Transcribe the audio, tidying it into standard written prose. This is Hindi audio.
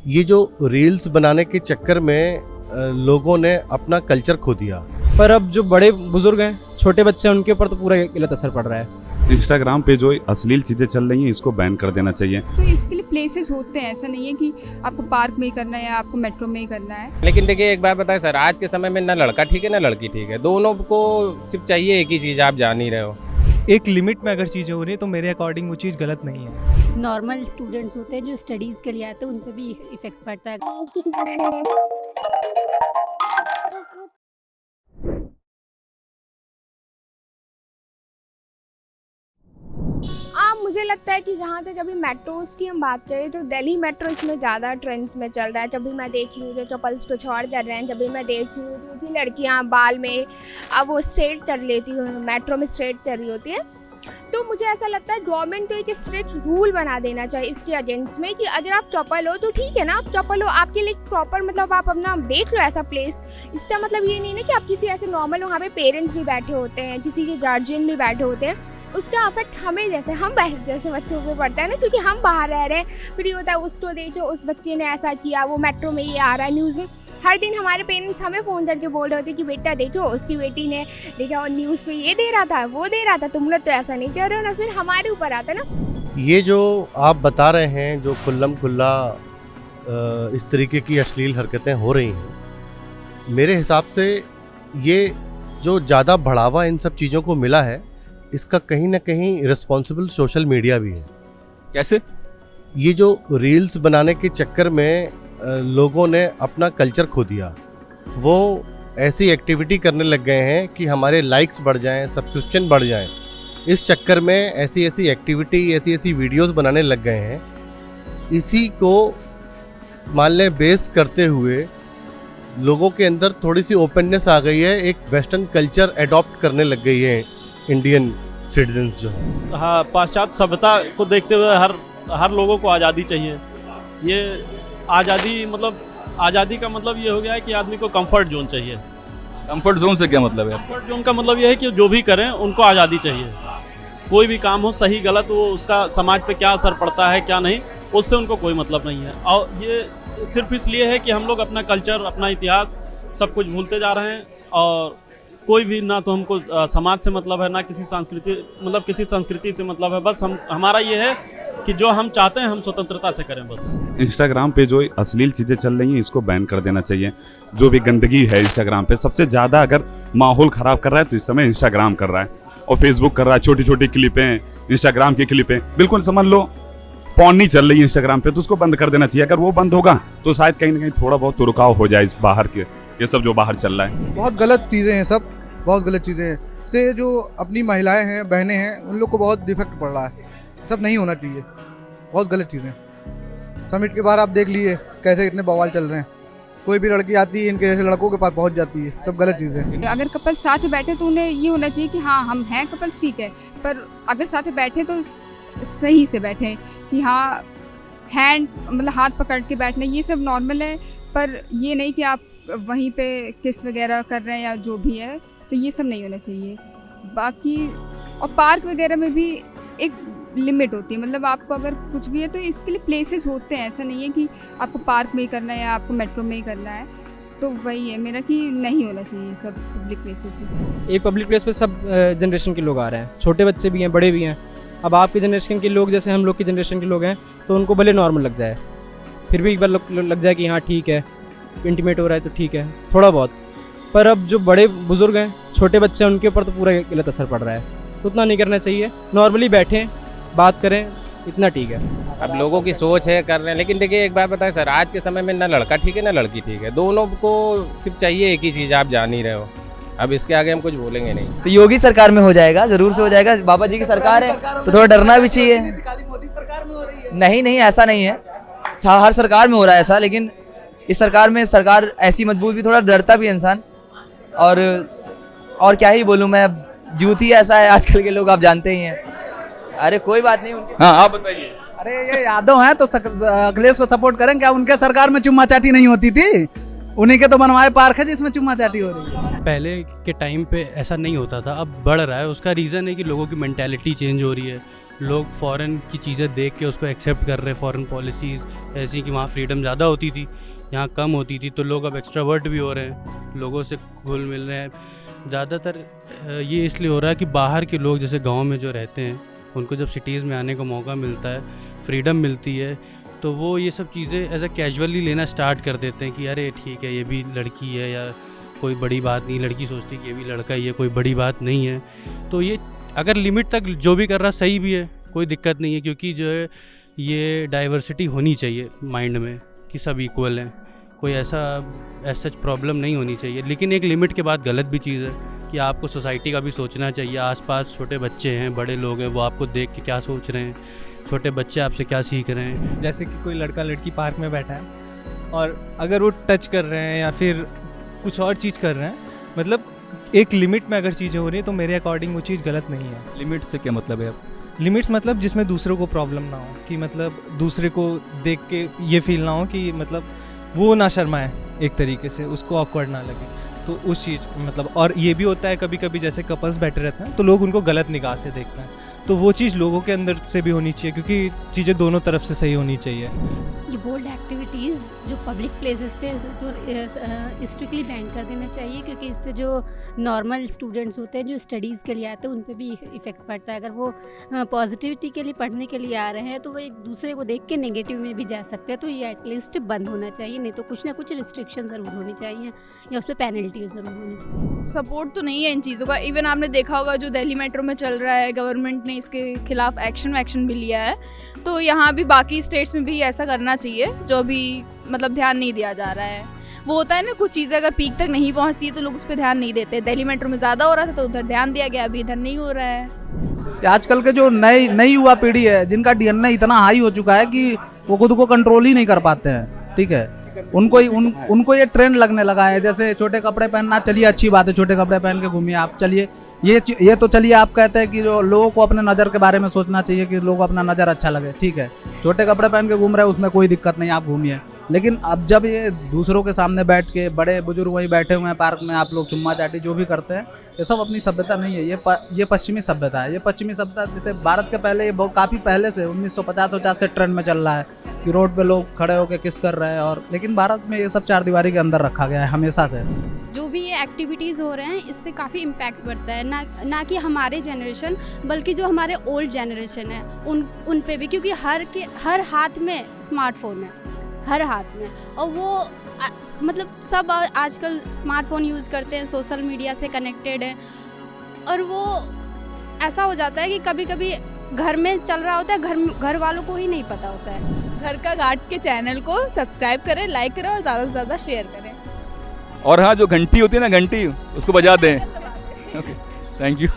ये जो रील्स बनाने के चक्कर में लोगों ने अपना कल्चर खो दिया। पर अब जो बड़े बुजुर्ग हैं, छोटे बच्चे हैं, उनके ऊपर तो पूरा गलत असर पड़ रहा है। इंस्टाग्राम पे जो अश्लील चीज़ें चल रही हैं इसको बैन कर देना चाहिए। तो इसके लिए प्लेसेस होते हैं, ऐसा नहीं है कि आपको पार्क में ही करना है या आपको मेट्रो में ही करना है। लेकिन देखिए एक बात बताएं सर, आज के समय में ना लड़का ठीक है ना लड़की ठीक है, दोनों को सिर्फ चाहिए एक ही चीज़, आप जान ही रहे हो। एक लिमिट में अगर चीज़ें हो रही है तो मेरे अकॉर्डिंग वो चीज़ गलत नहीं है। नॉर्मल स्टूडेंट्स होते हैं जो स्टडीज़ के लिए आते हैं, उन पर भी इफेक्ट पड़ता है। मुझे लगता है कि जहाँ तक अभी मेट्रोज़ की हम बात करें तो दिल्ली मेट्रो इसमें ज़्यादा ट्रेंड्स में चल रहा है। जब भी मैं देख रही हूँ जो कपल्स कुछ और कर रहे हैं, जब भी मैं देख रही हूँ कि लड़कियाँ बाल में अब वो स्ट्रेट कर लेती हूँ, मेट्रो में स्ट्रेट कर रही होती है। तो मुझे ऐसा लगता है गवर्नमेंट को एक स्ट्रिक्ट रूल बना देना चाहिए इसके अगेंस्ट में कि अगर आप कपल हो तो ठीक है ना, आप कपल हो, आपके लिए प्रॉपर मतलब आप अपना देख लो ऐसा प्लेस। इसका मतलब ये नहीं ना कि आप किसी ऐसे नॉर्मल वहाँ पे पेरेंट्स भी बैठे होते हैं, किसी के गार्जियन भी बैठे होते हैं, उसका अफेक्ट हमें जैसे बच्चों पे पड़ता है ना, क्योंकि हम बाहर रह रहे हैं। फिर ये होता है उसको देखो उस बच्चे ने ऐसा किया, वो मेट्रो में ये आ रहा है न्यूज़ में। हर दिन हमारे पेरेंट्स हमें फ़ोन करके बोल रहे होते कि बेटा देखो उसकी बेटी ने देखा और न्यूज़ पे ये दे रहा था, वो दे रहा था, तुम लोग तो ऐसा नहीं कर रहे हो ना। फिर हमारे ऊपर आता ना। ये जो आप बता रहे हैं जो खुल्लम खुल्ला इस तरीके की अश्लील हरकतें हो रही हैं, मेरे हिसाब से ये जो ज़्यादा बढ़ावा इन सब चीज़ों को मिला है, इसका कहीं ना कहीं रिस्पॉन्सिबल सोशल मीडिया भी है। कैसे? ये जो रील्स बनाने के चक्कर में लोगों ने अपना कल्चर खो दिया। वो ऐसी एक्टिविटी करने लग गए हैं कि हमारे लाइक्स बढ़ जाएं, सब्सक्रिप्शन बढ़ जाएं। इस चक्कर में ऐसी ऐसी एक्टिविटी, ऐसी ऐसी वीडियोस बनाने लग गए हैं। इसी को मान लें बेस करते हुए लोगों के अंदर थोड़ी सी ओपननेस आ गई है, एक वेस्टर्न कल्चर अडॉप्ट करने लग गई है इंडियन सिटीजन्स जो है। हाँ, पाश्चात्य सभ्यता को देखते हुए हर लोगों को आज़ादी चाहिए। ये आज़ादी का मतलब ये हो गया है कि आदमी को कंफर्ट जोन चाहिए। कंफर्ट जोन से क्या मतलब है? कंफर्ट जोन का मतलब ये है कि जो भी करें उनको आज़ादी चाहिए। कोई भी काम हो, सही गलत, वो उसका समाज पे क्या असर पड़ता है क्या नहीं, उससे उनको कोई मतलब नहीं है। और ये सिर्फ इसलिए है कि हम लोग अपना कल्चर, अपना इतिहास सब कुछ भूलते जा रहे हैं। और कोई भी ना तो हमको समाज से मतलब है, ना किसी संस्कृति से मतलब है। बस हमारा ये है कि जो हम चाहते हैं हम स्वतंत्रता से करें बस। इंस्टाग्राम पे जो अश्लील चीज़ें चल रही हैं इसको बैन कर देना चाहिए। जो भी गंदगी है इंस्टाग्राम पे, सबसे ज़्यादा अगर माहौल ख़राब कर रहा है तो इस समय इंस्टाग्राम कर रहा है, और फेसबुक कर रहा है। छोटी छोटी क्लिपें, इंस्टाग्राम की क्लिपें, बिल्कुल समझ लो पॉन नहीं चल रही है इंस्टाग्राम पे, तो उसको बंद कर देना चाहिए। अगर वो बंद होगा तो शायद कहीं ना कहीं थोड़ा बहुत तो रुकाव हो जाए इस बाहर के ये सब जो बाहर चल रहा है। बहुत गलत चीज़ें हैं, सब बहुत गलत चीज़ें हैं। से जो अपनी महिलाएं हैं, बहनें हैं, उन लोग को बहुत डिफेक्ट पड़ रहा है। सब नहीं होना चाहिए, बहुत गलत चीज़ें। समिट के बाहर आप देख लिए कैसे इतने बवाल चल रहे हैं। कोई भी लड़की आती है इनके जैसे लड़कों के पास पहुंच जाती है, सब गलत चीज़ें। अगर कपल साथ बैठे तो उन्हें ये होना चाहिए कि हाँ हम हैं कपल्स, ठीक है, पर अगर साथ बैठे तो सही से बैठें कि हाँ हैंड मतलब हाथ पकड़ के बैठना, ये सब नॉर्मल है। पर ये नहीं कि आप वहीं पे किस वगैरह कर रहे हैं या जो भी है, तो ये सब नहीं होना चाहिए। बाकी और पार्क वगैरह में भी एक लिमिट होती है, मतलब आपको अगर कुछ भी है तो इसके लिए प्लेसेस होते हैं, ऐसा नहीं है कि आपको पार्क में ही करना है या आपको मेट्रो में ही करना है। तो वही है मेरा कि नहीं होना चाहिए सब पब्लिक प्लेसेस में। एक पब्लिक प्लेस पे सब जनरेशन के लोग आ रहे हैं, छोटे बच्चे भी हैं, बड़े भी हैं। अब आपकी जनरेशन के लोग जैसे हम लोग की जनरेशन के लोग हैं तो उनको भले नॉर्मल लग जाए, फिर भी एक बार लग जाए कि हाँ ठीक है, इंटीमेट हो रहा है तो ठीक है थोड़ा बहुत। पर अब जो बड़े बुजुर्ग हैं, छोटे बच्चे हैं, उनके ऊपर तो पूरा गलत असर पड़ रहा है। तो उतना नहीं करना चाहिए, नॉर्मली बैठें, बात करें, इतना ठीक है। अब लोगों की सोच है कर रहे हैं। लेकिन देखिए एक बात बताएं सर, आज के समय में ना लड़का ठीक है ना लड़की ठीक है, दोनों को सिर्फ चाहिए एक ही चीज़, आप जान ही रहे हो। अब इसके आगे हम कुछ बोलेंगे नहीं। तो योगी सरकार में हो जाएगा, जरूर से हो जाएगा। बाबा जी की सरकार है तो थोड़ा डरना भी चाहिए। नहीं, ऐसा नहीं है, हर सरकार में हो रहा है ऐसा, लेकिन इस सरकार में सरकार ऐसी मजबूत भी, थोड़ा डरता भी इंसान। और क्या ही बोलूं मैं, यूथ ही ऐसा है आजकल के लोग, आप जानते ही हैं। अरे कोई बात नहीं। हाँ आप बताइए। अरे ये यादव हैं तो अखिलेश को सपोर्ट करें क्या? उनके सरकार में चुम्मा चाटी नहीं होती थी, उन्हीं के तो बनवाए पार्क है जिसमें चुम्मा चाटी हो रही है। पहले के टाइम पे ऐसा नहीं होता था, अब बढ़ रहा है। उसका रीज़न है कि लोगों की मेंटालिटी चेंज हो रही है, लोग फ़ॉरेन की चीज़ें देख के उसको एक्सेप्ट कर रहे हैं। फ़ॉरेन पॉलिसीज़ ऐसी कि वहाँ फ्रीडम ज़्यादा होती थी, यहाँ कम होती थी, तो लोग अब एक्स्ट्रावर्ट भी हो रहे हैं, लोगों से घुल मिल रहे हैं। ज़्यादातर ये इसलिए हो रहा है कि बाहर के लोग जैसे गांव में जो रहते हैं उनको जब सिटीज़ में आने का मौका मिलता है, फ्रीडम मिलती है, तो वो ये सब चीज़ें एज अ कैजुअली लेना स्टार्ट कर देते हैं कि अरे ठीक है ये भी लड़की है या कोई बड़ी बात नहीं, लड़की सोचती कि ये भी लड़का ही है, कोई बड़ी बात नहीं है। तो ये अगर लिमिट तक जो भी कर रहा सही भी है, कोई दिक्कत नहीं है, क्योंकि जो है ये डाइवर्सिटी होनी चाहिए माइंड में कि सब इक्वल हैं, कोई ऐसा सच प्रॉब्लम नहीं होनी चाहिए। लेकिन एक लिमिट के बाद गलत भी चीज़ है कि आपको सोसाइटी का भी सोचना चाहिए। आसपास छोटे बच्चे हैं, बड़े लोग हैं, वो आपको देख के क्या सोच रहे हैं, छोटे बच्चे आपसे क्या सीख रहे हैं। जैसे कि कोई लड़का लड़की पार्क में बैठा है और अगर वो टच कर रहे हैं या फिर कुछ और चीज़ कर रहे हैं, मतलब एक लिमिट में अगर चीज़ें हो रही है तो मेरे अकॉर्डिंग वो चीज़ गलत नहीं है। लिमिट से क्या मतलब है अब? लिमिट्स मतलब जिसमें दूसरों को प्रॉब्लम ना हो, कि मतलब दूसरे को देख के ये फील ना हो कि मतलब वो ना शर्माए, एक तरीके से उसको ऑकवर्ड ना लगे, तो उस चीज़ मतलब। और ये भी होता है कभी कभी जैसे कपल्स बैठे रहते हैं तो लोग उनको गलत निगाह से देखते हैं, तो वो चीज़ लोगों के अंदर से भी होनी चाहिए, क्योंकि चीज़ें दोनों तरफ से सही होनी चाहिए। ये बोल्ड एक्टिविटीज़ जो पब्लिक प्लेसेस पे तो स्ट्रिक्टली बैन कर देना चाहिए, क्योंकि इससे जो नॉर्मल स्टूडेंट्स होते हैं जो स्टडीज़ के लिए आते हैं उन पे भी इफ़ेक्ट पड़ता है। अगर वो पॉजिटिविटी के लिए पढ़ने के लिए आ रहे हैं तो वो एक दूसरे को देख के नेगेटिव में भी जा सकते हैं, तो ये एटलीस्ट बंद होना चाहिए, नहीं तो कुछ ना कुछ रिस्ट्रिक्शन ज़रूर होनी चाहिए या उस पर पेनल्टी ज़रूर होनी चाहिए। सपोर्ट तो नहीं है इन चीज़ों का। इवन आपने देखा होगा जो दिल्ली मेट्रो में चल रहा है, गवर्नमेंट ने इसके खिलाफ एक्शन भी लिया है, तो यहाँ भी बाकी स्टेट्स में भी ऐसा करना चाहिए, जो अभी मतलब ध्यान नहीं दिया जा रहा है। वो होता है ना, कुछ चीज़ें अगर पीक तक नहीं पहुँचती है तो लोग उस पर ध्यान नहीं देते। दिल्ली मेट्रो में ज़्यादा हो रहा था तो उधर ध्यान दिया गया, अभी इधर नहीं हो रहा है। आजकल के जो नई युवा पीढ़ी है, जिनका डीएनए इतना हाई हो चुका है कि वो खुद को कंट्रोल ही नहीं कर पाते हैं, ठीक है, उनको ये ट्रेंड लगने लगा है। जैसे छोटे कपड़े पहनना, चलिए अच्छी बात है, छोटे कपड़े पहन के घूमिए आप, चलिए ये तो चलिए आप कहते हैं कि जो लोगों को अपने नज़र के बारे में सोचना चाहिए कि लोगों को अपना नज़र अच्छा लगे, ठीक है, छोटे कपड़े पहन के घूम रहे हैं उसमें कोई दिक्कत नहीं, आप घूमिए। लेकिन अब जब ये दूसरों के सामने बैठ के, बड़े बुजुर्ग वहीं बैठे हुए हैं पार्क में, आप लोग चुम्मा चाटी जो भी करते हैं, ये सब अपनी सभ्यता नहीं है, ये पश्चिमी सभ्यता है। ये पश्चिमी सभ्यता जैसे भारत के पहले, ये बहुत काफ़ी पहले से 1950 से ट्रेंड में चल रहा है कि रोड पे लोग खड़े होकर किस कर रहे हैं, और लेकिन भारत में ये सब चार दीवारी के अंदर रखा गया है हमेशा से। जो भी ये एक्टिविटीज़ हो रहे हैं इससे काफ़ी इम्पैक्ट पड़ता है, ना कि हमारे जनरेशन, बल्कि जो हमारे ओल्ड जनरेशन है उन पे भी, क्योंकि हर हाथ में स्मार्टफोन है, हर हाथ में, और वो मतलब सब आजकल स्मार्टफोन यूज़ करते हैं, सोशल मीडिया से कनेक्टेड है, और वो ऐसा हो जाता है कि कभी कभी घर में चल रहा होता है, घर वालों को ही नहीं पता होता है। घर का घाट के चैनल को सब्सक्राइब करें, लाइक करें और ज़्यादा से ज़्यादा शेयर करें। और हाँ, जो घंटी होती है ना, घंटी उसको बजा दें। Okay, thank you.